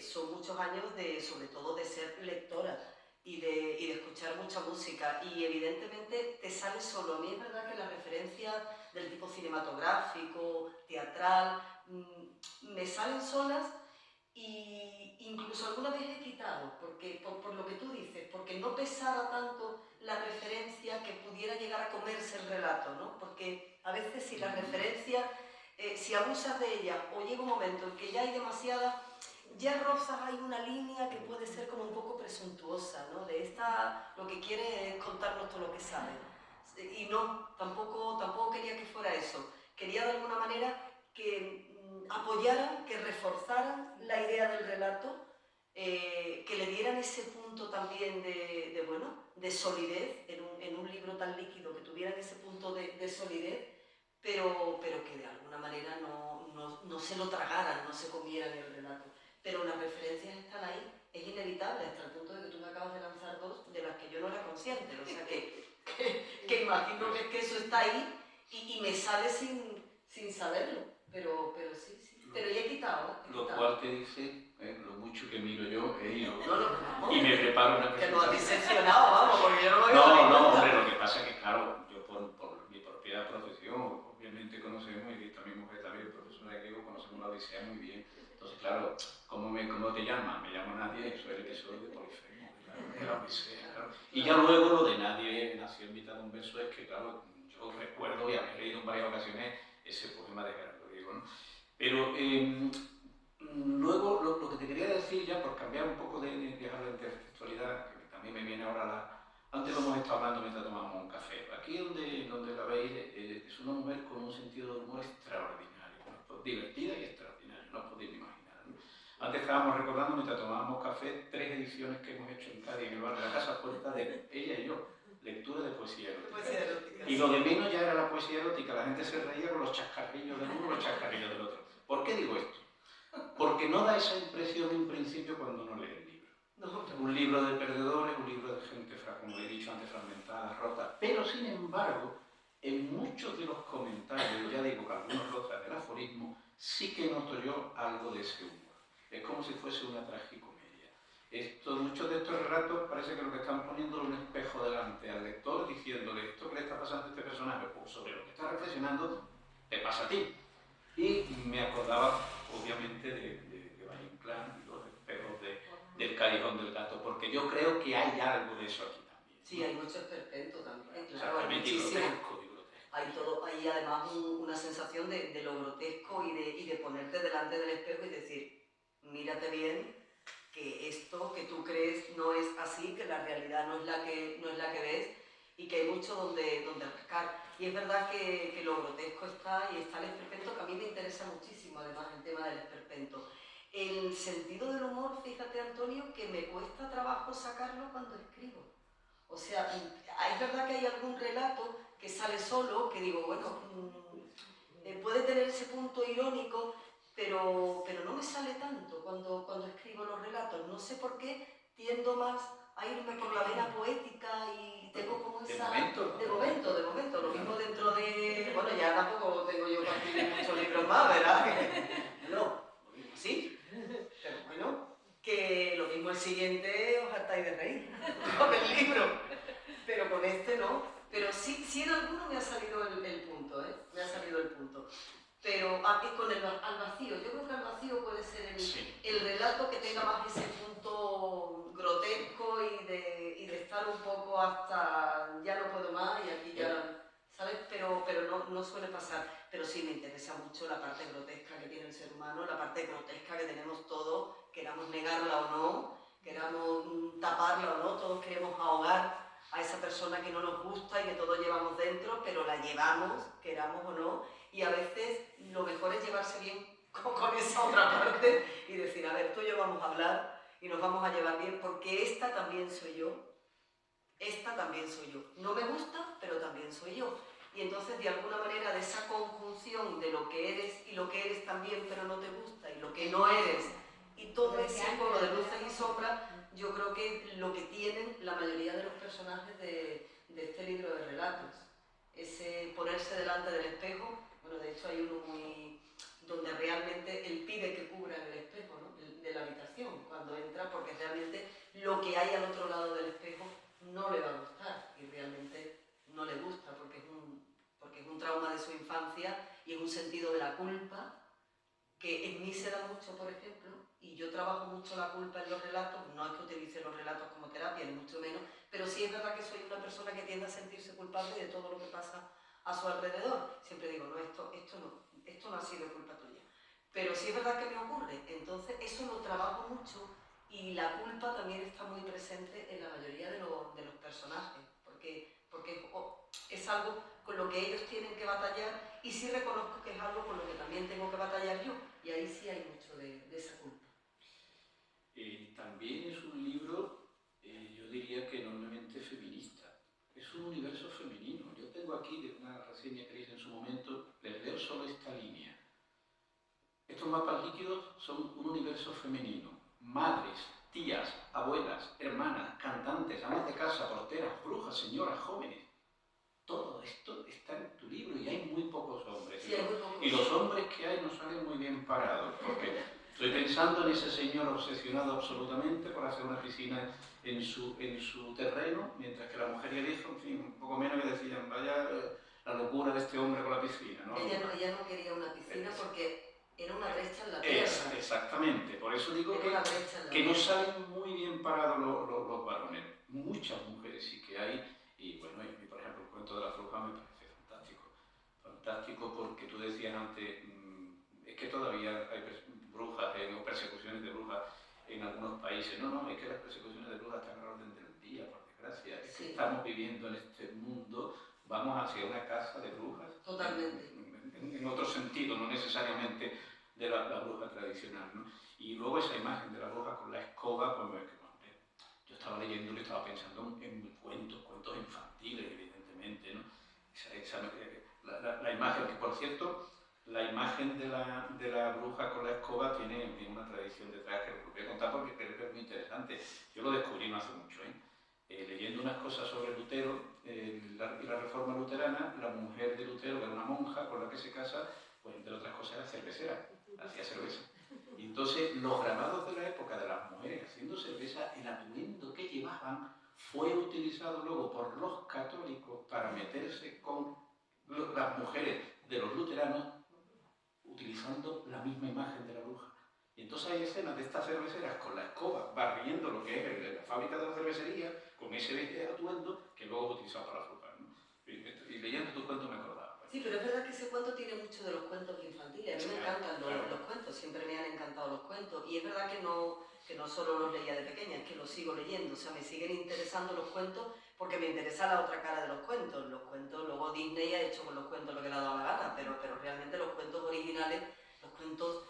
son muchos años sobre todo de ser lectora y de escuchar mucha música, y evidentemente te sale solo. A mí es verdad que las referencias del tipo cinematográfico, teatral, me salen solas, y incluso alguna vez he quitado, porque, por lo que tú dices, porque no pesara tanto la referencia que pudiera llegar a comerse el relato, ¿no? Porque a veces si la referencia, si abusas de ella o llega un momento en que ya hay demasiada, ya rozas hay una línea que puede ser como un poco presuntuosa, ¿no? De esta, lo que quiere es contarnos todo lo que sabe. Y no, tampoco quería que fuera eso. Quería de alguna manera que apoyaran, que reforzaran la idea del relato, que le dieran ese punto también de solidez en un libro tan líquido, que tuvieran ese punto de solidez, pero que de alguna manera no se lo tragaran, no se comieran el relato. Pero las referencias están ahí, es inevitable, hasta el punto de que tú me acabas de lanzar dos de las que yo no era consciente, o sea que imagino que eso está ahí y me sale sin saberlo, pero sí. Pero ya he quitado. Lo cual te dice lo mucho que miro yo No, y me preparo una que lo has presentación. diseccionado, vamos, porque yo no me había dado cuenta. No, hombre, lo que pasa es que, claro, yo por mi propia profesión, obviamente conocemos, y esta mi mujer también, profesora de griego, conocemos la Odisea muy bien. Entonces, claro, ¿cómo te llamas? Me llamo Nadia y soy el episodio de Polifemo, de la Odisea, claro. Y ya luego lo de Nadie nació en mitad de un verso es que, claro, yo recuerdo y haber leído en varias ocasiones ese poema de Gerardo Diego, ¿no? Pero luego lo que te quería decir ya, por cambiar un poco de viajar la intertextualidad, que también me viene ahora Antes lo hemos estado hablando mientras tomábamos un café. Aquí donde la veis es una mujer con un sentido de humor extraordinario, ¿no? Divertida y extraordinaria, no os podéis imaginar, ¿no? Antes estábamos recordando mientras tomábamos café 3 ediciones que hemos hecho en Cádiz, en el bar de la Casa Puerta, de ella y yo. Lectura de poesía erótica. Y lo de menos ya era la poesía erótica, la gente se reía con los chascarrillos del uno y los chascarrillos del otro. ¿Por qué digo esto? Porque no da esa impresión en principio cuando uno lee el libro. Un libro de perdedores, un libro de gente, como he dicho antes, fragmentada, rota. Pero sin embargo, en muchos de los comentarios, ya digo que algunos rotas del aforismo, sí que noto yo algo de ese humor. Es como si fuese una tragicomedia. Muchos de estos relatos parece que lo que están poniendo es un espejo delante al lector, diciéndole esto que le está pasando a este personaje, pues sobre lo que está reflexionando, te pasa a ti. Y me acordaba, obviamente, de Valle Inclán y los espejos del Callejón del Gato, porque yo creo que hay algo de eso aquí también. Sí, hay mucho esperpento también, claro, exactamente, muchísimo. Hay además una sensación de lo grotesco y de ponerte delante del espejo y decir, mírate bien, que esto que tú crees no es así, que la realidad no es la que ves y que hay mucho donde rascar. Y es verdad que lo grotesco está y está el esperpento, que a mí me interesa muchísimo además el tema del esperpento. El sentido del humor, fíjate Antonio, que me cuesta trabajo sacarlo cuando escribo. O sea, es verdad que hay algún relato que sale solo, que digo, bueno, puede tener ese punto irónico, pero no me sale tanto cuando escribo los relatos. No sé por qué tiendo más a irme por la vena poética y tengo como esa... De momento. Lo mismo dentro de... Bueno, ya tampoco tengo yo muchos libros más, ¿verdad? No, sí, pero bueno, que lo mismo el siguiente os hartáis de reír con el libro, pero con este no. Pero sí en alguno me ha salido el punto, ¿eh? Me ha salido el punto. Pero aquí con al vacío, yo creo que al vacío puede ser el relato que tenga más ese punto grotesco y de estar un poco hasta ya no puedo más y aquí ya, ¿sabes? Pero no suele pasar. Pero sí me interesa mucho la parte grotesca que tiene el ser humano, la parte grotesca que tenemos todos, queramos negarla o no, queramos taparla o no, todos queremos ahogar a esa persona que no nos gusta y que todos llevamos dentro, pero la llevamos, queramos o no, y a veces lo mejor es llevarse bien con esa otra parte y decir, a ver, tú y yo vamos a hablar y nos vamos a llevar bien porque esta también soy yo, no me gusta, pero también soy yo. Y entonces, de alguna manera, de esa conjunción de lo que eres y lo que eres también, pero no te gusta, y lo que no eres, y todo ese juego de luces y sombras, yo creo que lo que tienen la mayoría de los personajes de este libro de relatos. Ese ponerse delante del espejo, bueno, de hecho hay uno donde realmente él pide que cubran el espejo, ¿no? de la habitación, cuando entra, porque realmente lo que hay al otro lado del espejo no le va a gustar, y realmente no le gusta, porque es un trauma de su infancia y es un sentido de la culpa que en mí se da mucho, por ejemplo, y yo trabajo mucho la culpa en los relatos, no es que utilice los relatos como terapia, ni mucho menos, pero sí es verdad que soy una persona que tiende a sentirse culpable de todo lo que pasa a su alrededor. Siempre digo, no, esto no ha sido culpa tuya. Pero sí es verdad que me ocurre, entonces eso lo trabajo mucho y la culpa también está muy presente en la mayoría de los personajes, porque es algo con lo que ellos tienen que batallar y sí reconozco que es algo con lo que también tengo que batallar yo, y ahí sí hay mucho de esa culpa. También es un libro, yo diría que enormemente feminista. Es un universo femenino. Yo tengo aquí de una reseña que hice en su momento, les leo solo esta línea. Estos mapas líquidos son un universo femenino. Madres, tías, abuelas, hermanas, cantantes, amas de casa, porteras, brujas, señoras, jóvenes. Todo esto está en tu libro y hay muy pocos hombres. Sí, hay muy pocos. Y los hombres que hay no salen muy bien parados, porque estoy pensando en ese señor obsesionado absolutamente por hacer una piscina en su terreno, mientras que la mujer y el hijo, en fin, un poco menos que decían, vaya la locura de este hombre con la piscina, ¿no? Ella no quería una piscina porque era una brecha en la tierra. Exactamente, por eso digo que no salen muy bien parados los varones. Muchas mujeres sí que hay, y bueno, por ejemplo, el cuento de la bruja me parece fantástico. Fantástico porque tú decías antes, es que todavía hay brujas o persecuciones de brujas en algunos países. No, es que las persecuciones de brujas están a la orden del día, por desgracia. Es que estamos viviendo en este mundo, vamos hacia una casa de brujas. Totalmente. En otro sentido, no necesariamente de la bruja tradicional, ¿no? Y luego esa imagen de la bruja con la escoba, pues yo estaba leyendo y estaba pensando en cuentos infantiles, evidentemente, ¿no? La imagen, que por cierto, la imagen de la bruja con la escoba tiene una tradición detrás que os voy a contar porque creo que es muy interesante. Yo lo descubrí no hace mucho, leyendo unas cosas sobre Lutero y la reforma luterana. La mujer de Lutero, que era una monja con la que se casa, pues entre otras cosas era cervecera, hacía cerveza. Y entonces los grabados de la época de las mujeres haciendo cerveza, el atuendo que llevaban fue utilizado luego por los católicos para meterse con las mujeres de los luteranos, utilizando la misma imagen de la bruja. Y entonces hay escenas de estas cerveceras con la escoba barriendo lo que es la fábrica de la cervecería, con ese atuendo que luego es utilizado para la bruja, ¿no? Y leyendo tu cuento me acordaba. Sí, pero es verdad que ese cuento tiene mucho de los cuentos infantiles. A mí me encantan los cuentos, siempre me han encantado los cuentos. Y es verdad que no solo los leía de pequeña, es que los sigo leyendo. O sea, me siguen interesando los cuentos porque me interesa la otra cara de los cuentos. Los cuentos, luego Disney ha hecho con los cuentos lo que le ha dado la gana, pero realmente los cuentos originales, los cuentos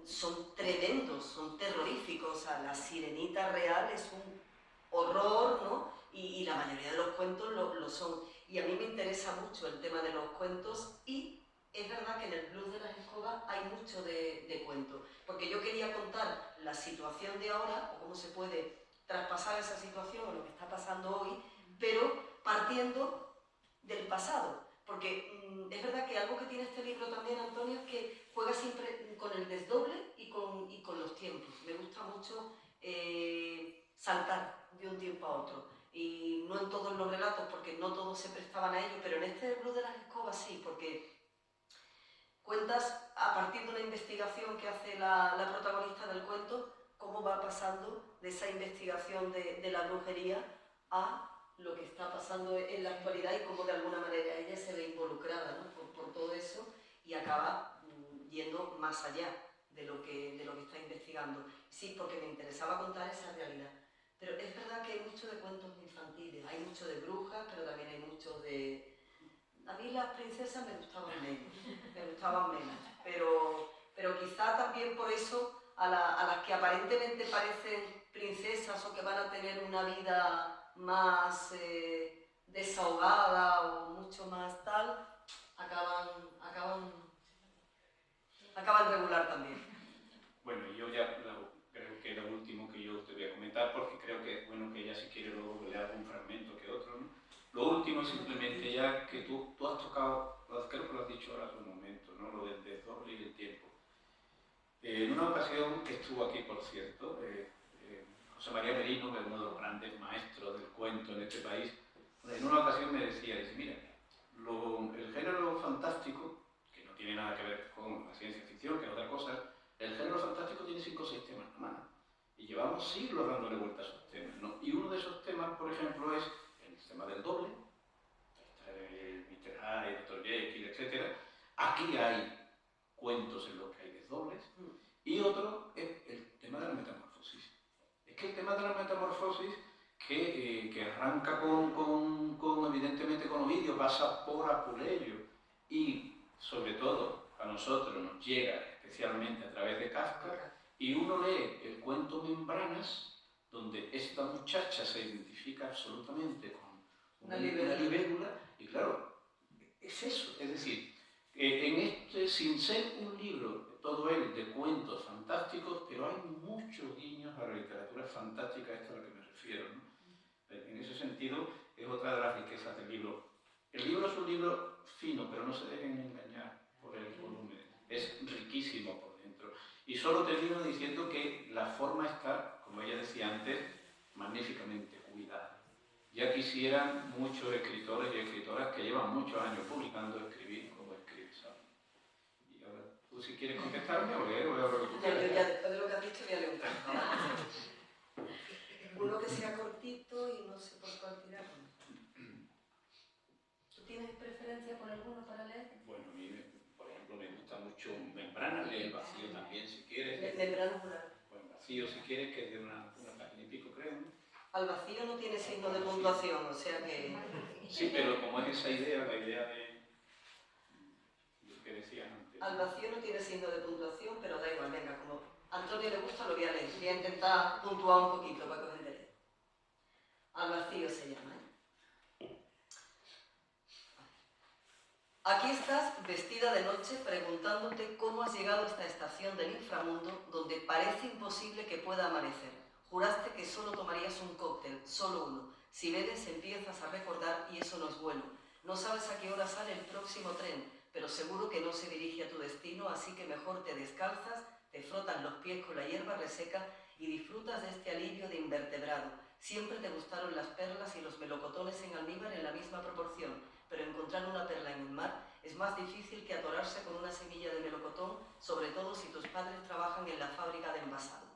son tremendos, son terroríficos. O sea, la Sirenita real es un horror, ¿no? Y la mayoría de los cuentos lo son. Y a mí me interesa mucho el tema de los cuentos y es verdad que en el Blues de las Escobas hay mucho de cuento, porque yo quería contar la situación de ahora, o cómo se puede traspasar esa situación o lo que está pasando hoy, pero partiendo del pasado. Porque es verdad que algo que tiene este libro también, Antonio, es que juega siempre con el desdoble y con los tiempos. Me gusta mucho saltar de un tiempo a otro. Y no en todos los relatos, porque no todos se prestaban a ello, pero en este Blues de las Escobas sí, porque cuentas a partir de una investigación que hace la protagonista del cuento, cómo va pasando de esa investigación de la brujería a lo que está pasando en la actualidad y cómo de alguna manera ella se ve involucrada, ¿no? por todo eso y acaba yendo más allá de lo que está investigando. Sí, porque me interesaba contar esa realidad. Pero es verdad que hay mucho de cuentos infantiles, hay mucho de brujas, pero también hay mucho de... A mí las princesas me gustaban menos, pero quizá también por eso a las que aparentemente parecen princesas o que van a tener una vida más desahogada o mucho más tal, acaban regular también. Bueno, yo ya creo que lo último que yo te voy a comentar, porque creo que es bueno que ella si quiere luego lea algún fragmento que otro, ¿no? Lo último simplemente ya que tú has tocado, creo que lo has dicho ahora hace un momento, ¿no? Lo del desdoble y el tiempo. En una ocasión que estuvo aquí, por cierto, José María Merino, que es uno de los grandes maestros del cuento en este país, en una ocasión me decía, dice, mira, el género fantástico, que no tiene nada que ver con la ciencia ficción, que es otra cosa, género fantástico tiene 5 o 6 temas nada más. Y llevamos siglos dándole vuelta a esos temas, ¿no? Y uno de esos temas, por ejemplo, es el tema del doble. Mr. Hyde, Dr. Jekyll, etc. Aquí hay cuentos en los que hay desdobles. Y otro es el tema de la metamorfosis. Es que el tema de la metamorfosis, que arranca evidentemente con Ovidio, pasa por Apuleyo y, sobre todo, a nosotros nos llega especialmente a través de Kafka, y uno lee el cuento Membranas, donde esta muchacha se identifica absolutamente con una libélula, y claro, es eso, es decir, en este, sin ser un libro, todo él de cuentos fantásticos, pero hay muchos guiños a la literatura fantástica, esta a la que me refiero, ¿no? En ese sentido, es otra de las riquezas del libro. El libro es un libro fino, pero no se dejen engañar por el volumen, es riquísimo por dentro. Y solo termino diciendo que la forma está, como ella decía antes, magníficamente cuidada. Ya quisieran muchos escritores y escritoras que llevan muchos años publicando escribir como escribe Sabina. Y ahora, tú si quieres contestarme o leer, o lo que tú quieras. Ya después de lo que has dicho, voy a leer un poco. Uno que sea cortito y no sé por cuál tirar. ¿Tú tienes preferencia por alguno para leer? Bueno, a mí, por ejemplo, me gusta mucho Membranas, lee El vacío también, si quieres. Membranas, una. Bueno, Vacío, si quieres, que es de una página y pico, creo, ¿no? Al vacío no tiene signo de puntuación, o sea que... Sí, pero como es esa idea, la idea de lo que decías antes. Al vacío no tiene signo de puntuación, pero da igual, venga, como a Antonio le gusta, lo voy a leer. Voy a intentar puntuar un poquito para que os enteréis. Al vacío se llama, ¿eh? Aquí estás, vestida de noche, preguntándote cómo has llegado a esta estación del inframundo donde parece imposible que pueda amanecer. Juraste que solo tomarías un cóctel, solo uno. Si bebes, empiezas a recordar y eso no es bueno. No sabes a qué hora sale el próximo tren, pero seguro que no se dirige a tu destino, así que mejor te descalzas, te frotas los pies con la hierba reseca y disfrutas de este alivio de invertebrado. Siempre te gustaron las perlas y los melocotones en almíbar en la misma proporción, pero encontrar una perla en el mar es más difícil que atorarse con una semilla de melocotón, sobre todo si tus padres trabajan en la fábrica de envasado.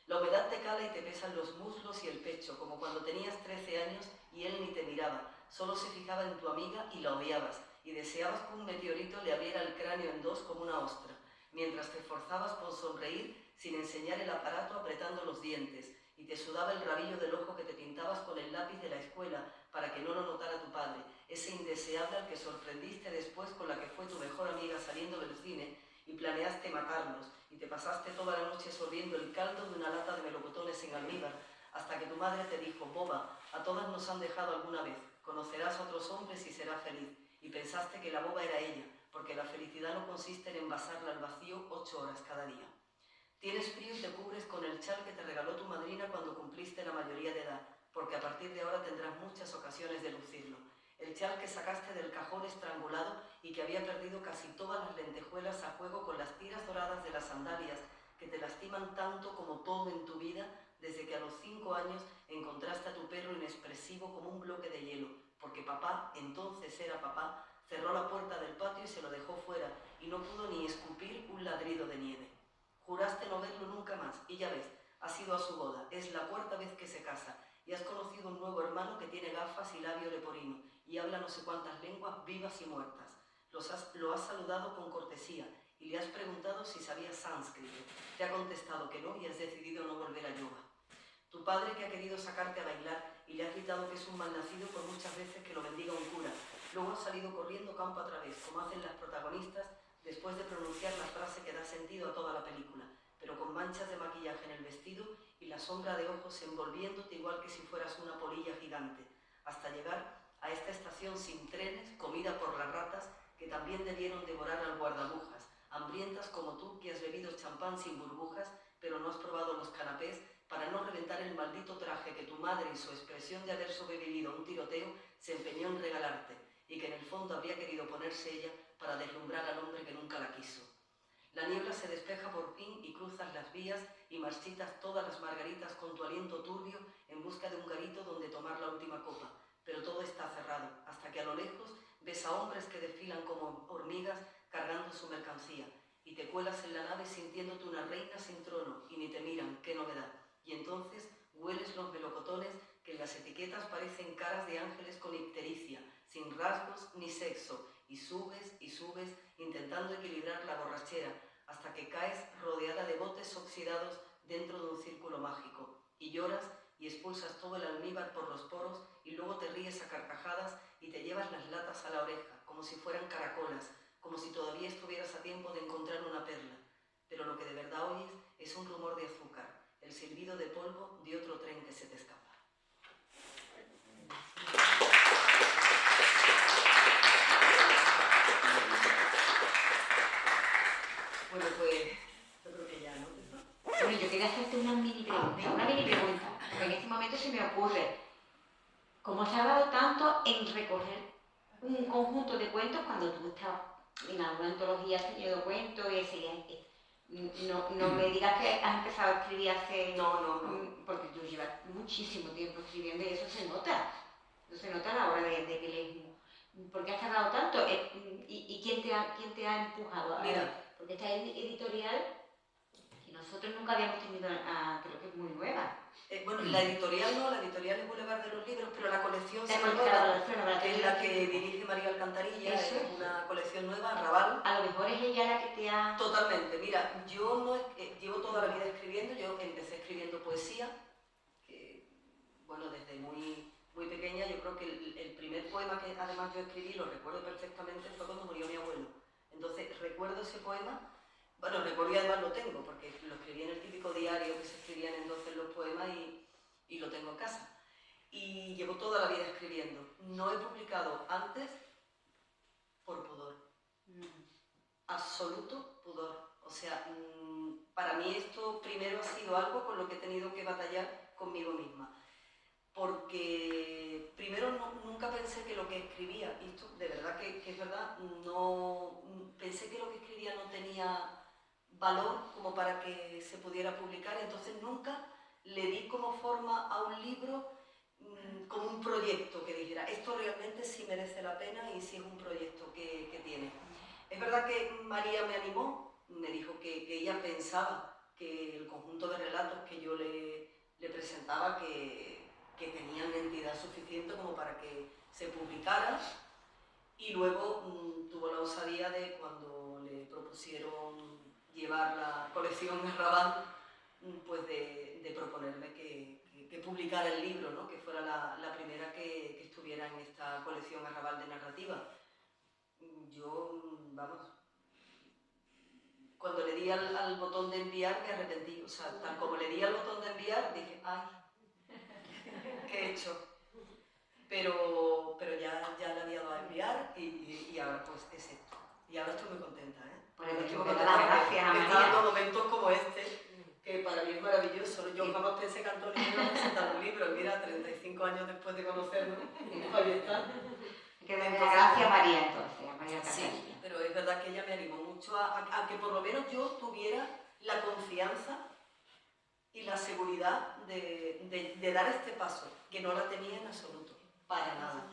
La humedad te cala y te pesan los muslos y el pecho, como cuando tenías 13 años y él ni te miraba, solo se fijaba en tu amiga y la odiabas, y deseabas que un meteorito le abriera el cráneo en dos como una ostra, mientras te esforzabas por sonreír sin enseñar el aparato apretando los dientes, y te sudaba el rabillo del ojo que te pintabas con el lápiz de la escuela para que no lo notara tu padre, ese indeseable al que sorprendiste después con la que fue tu mejor amiga saliendo del cine, y planeaste matarlos, y te pasaste toda la noche sorbiendo el caldo de una lata de melocotones en almíbar, hasta que tu madre te dijo: boba, a todas nos han dejado alguna vez, conocerás a otros hombres y serás feliz, y pensaste que la boba era ella, porque la felicidad no consiste en envasarla al vacío 8 horas cada día. Tienes frío y te cubres con el chal que te regaló tu madrina cuando cumpliste la mayoría de edad, porque a partir de ahora tendrás muchas ocasiones de lucirlo. El chal que sacaste del cajón estrangulado y que había perdido casi todas las lentejuelas a juego con las tiras doradas de las sandalias que te lastiman tanto como todo en tu vida desde que a los 5 años encontraste a tu perro inexpresivo como un bloque de hielo, porque papá, entonces era papá, cerró la puerta del patio y se lo dejó fuera y no pudo ni escupir un ladrido de nieve. Juraste no verlo nunca más y ya ves, has ido a su boda, es la 4ª vez que se casa y has conocido un nuevo hermano que tiene gafas y labio leporino y habla no sé cuántas lenguas vivas y muertas. Lo has saludado con cortesía y le has preguntado si sabía sánscrito. Te ha contestado que no y has decidido no volver a yoga. Tu padre, que ha querido sacarte a bailar y le has gritado que es un malnacido por muchas veces que lo bendiga un cura. Luego has salido corriendo campo a través, como hacen las protagonistas después de pronunciar la frase que da sentido a toda la película, pero con manchas de maquillaje en el vestido y la sombra de ojos envolviéndote igual que si fueras una polilla gigante, hasta llegar a esta estación sin trenes, comida por las ratas que también debieron devorar al guardabujas, hambrientas como tú que has bebido champán sin burbujas, pero no has probado los canapés para no reventar el maldito traje que tu madre, en su expresión de haber sobrevivido a un tiroteo, se empeñó en regalarte, y que en el fondo habría querido ponerse ella para deslumbrar al hombre que nunca la quiso. La niebla se despeja por fin y cruzas las vías y marchitas todas las margaritas con tu aliento turbio en busca de un garito donde tomar la última copa, pero todo está cerrado, hasta que a lo lejos ves a hombres que desfilan como hormigas cargando su mercancía, y y te cuelas en la nave sintiéndote una reina sin trono y ni te miran, qué novedad. Y entonces hueles los melocotones que en las etiquetas parecen caras de ángeles con ictericia, sin rasgos ni sexo, y subes intentando equilibrar la borrachera hasta que caes rodeada de botes oxidados dentro de un círculo mágico, y lloras y expulsas todo el almíbar por los poros y luego te ríes a carcajadas y te llevas las latas a la oreja, como si fueran caracolas, como si todavía estuvieras a tiempo de encontrar una perla. Pero lo que de verdad oyes es un rumor de azúcar, el silbido de polvo de otro tren que se te escapa. Bueno, pues yo creo que ya, ¿no? Bueno, yo quería hacerte una mini pregunta, porque en este momento se me ocurre, ¿cómo se ha dado tanto en recoger un conjunto de cuentos cuando tú estás en alguna antología has tenido cuentos y ese, no me digas que has empezado a escribir hace... No. Porque tú llevas muchísimo tiempo escribiendo y eso se nota. Eso se nota a la hora de que lees. ¿Por qué has tardado tanto? ¿Y quién te ha empujado? Mira. Porque esta editorial, que nosotros nunca habíamos tenido, creo que es muy nueva. Bueno, la editorial no, la editorial es Boulevard de los Libros, pero la colección La nueva, que es la que dirige María Alcantarilla, es una colección nueva, Arrabal. A lo mejor es ella la que te ha... Totalmente. Mira, yo no llevo toda la vida escribiendo, yo empecé escribiendo poesía, que, bueno, desde muy pequeña. Yo creo que el primer poema que además yo escribí, lo recuerdo perfectamente, fue cuando murió mi abuelo. Entonces recuerdo ese poema, bueno, recuerdo y además lo tengo, porque lo escribí en el típico diario que se escribían entonces los poemas y lo tengo en casa. Y llevo toda la vida escribiendo. No he publicado antes por pudor. Absoluto pudor. O sea, para mí esto primero ha sido algo con lo que he tenido que batallar conmigo misma. Porque primero nunca pensé que lo que escribía, y esto de verdad que es verdad, no pensé que lo que escribía no tenía valor como para que se pudiera publicar, entonces nunca le di como forma a un libro como un proyecto que dijera, esto realmente sí merece la pena y sí es un proyecto que tiene. Es verdad que María me animó, me dijo que ella pensaba que el conjunto de relatos que yo le presentaba que tenían entidad suficiente como para que se publicara, y luego tuvo la osadía de, cuando le propusieron llevar la colección Arrabal, pues de proponerme que publicara el libro, ¿no? Que fuera la primera que estuviera en esta colección Arrabal de narrativa. Yo, vamos, cuando le di al botón de enviar me arrepentí, o sea, tal como le di al botón de enviar dije, ay, ¿qué he hecho? Pero ya le había dado a enviar y ahora pues es esto. Y ahora estoy muy contenta, ¿eh? Pues estoy muy contenta, gracias, me está dando momentos como este, que para mí es maravilloso. Yo jamás pensé que Antonio me iba a presentar un libro, mira, 35 años después de conocerlo, ahí está. Gracias María, entonces, a María Alcantarilla. Sí, pero es verdad que ella me animó mucho a que por lo menos yo tuviera la confianza y la seguridad de dar este paso, que no la tenía en absoluto, para nada.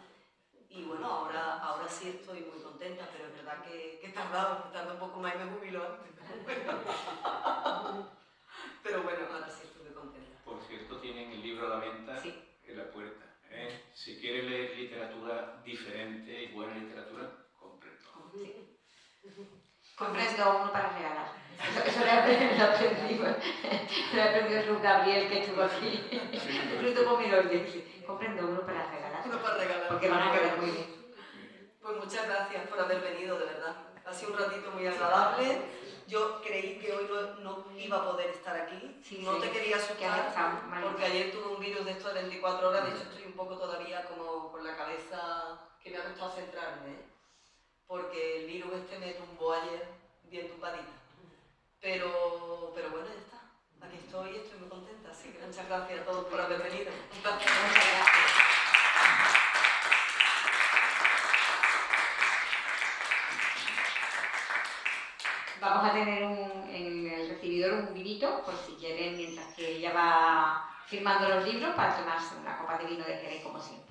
Y bueno, ahora sí estoy muy contenta, pero es verdad que he tardado un poco más y me jubilo antes. Pero bueno, ahora sí estoy muy contenta. Por cierto, tienen el libro a la venta en la puerta. Si quiere leer literatura diferente y buena literatura, cómprenlo. Sí. Comprendo uno para regalar. Eso lo he aprendido Ruth Gabriel, que estuvo aquí. Incluso con mi orden. Comprendo uno para regalar. Uno para regalar. Porque van a quedar muy bien. Pues muchas gracias por haber venido, de verdad. Ha sido un ratito muy agradable. Yo creí que hoy no iba a poder estar aquí. No te quería asustar, porque ayer tuve un virus de estos de 24 horas. De hecho, estoy un poco todavía como con la cabeza, que me ha costado centrarme, ¿eh? Porque el virus este me tumbó ayer bien tumbadita. Pero bueno, ya está. Aquí estoy y estoy muy contenta. Así que muchas gracias a todos por haber venido. Muchas gracias. Vamos a tener en el recibidor un vinito, por si quieren, mientras que ella va firmando los libros, para tomarse una copa de vino de Jerez, como siempre.